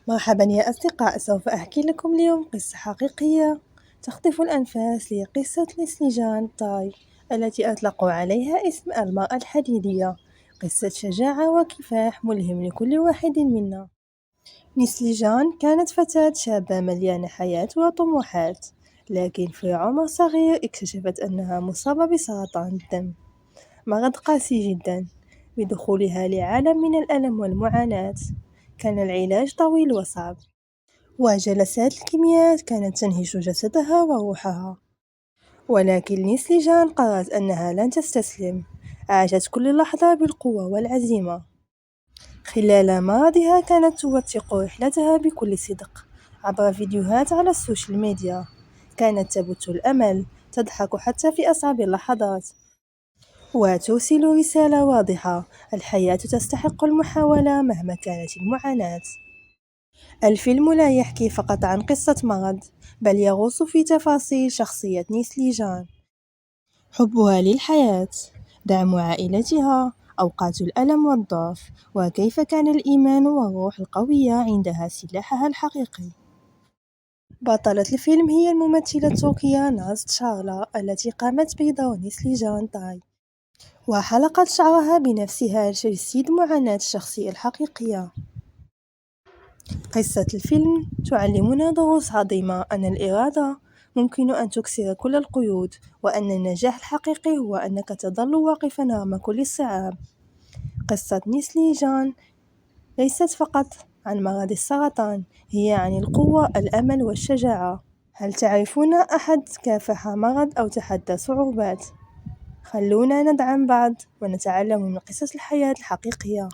مرحبا يا أصدقاء، سوف أحكي لكم اليوم قصة حقيقية تخطف الأنفاس. هي قصة نسلجان تاي التي أطلقوا عليها اسم المرأة الحديدية. قصة شجاعة وكفاح ملهم لكل واحد منا. نسلجان كانت فتاة شابة مليانة حياة وطموحات، لكن في عمر صغير اكتشفت أنها مصابة بسرطان الدم، مرض قاسي جدا. بدخولها لعالم من الألم والمعاناة، كان العلاج طويل وصعب، وجلسات الكيمياء كانت تنهش جسدها وروحها. ولكن نسلجان قررت أنها لن تستسلم. عاشت كل لحظة بالقوة والعزيمة. خلال مرضها كانت توثق رحلتها بكل صدق عبر فيديوهات على السوشيال ميديا. كانت تبث الأمل، تضحك حتى في أصعب اللحظات، وترسل رسالة واضحة: الحياة تستحق المحاولة مهما كانت المعاناة. الفيلم لا يحكي فقط عن قصة مرض، بل يغوص في تفاصيل شخصية نيسلي جان، حبها للحياة، دعم عائلتها، أوقات الألم والضعف، وكيف كان الإيمان والروح القوية عندها سلاحها الحقيقي. بطلة الفيلم هي الممثلة التركية ناز تشارلا، التي قامت بدور نيسلي جان تاي، وحلقت شعرها بنفسها لتجسيد معاناة الشخصية الحقيقية. قصة الفيلم تعلمنا دروس عظيمة: أن الإرادة ممكن أن تكسر كل القيود، وأن النجاح الحقيقي هو أنك تظل واقفا رغم كل الصعاب. قصة نيسلي جان ليست فقط عن مرض السرطان، هي عن القوة، الأمل والشجاعة. هل تعرفون أحد كافح مرض أو تحدى صعوبات؟ خلونا ندعم بعض ونتعلم من قصص الحياة الحقيقية.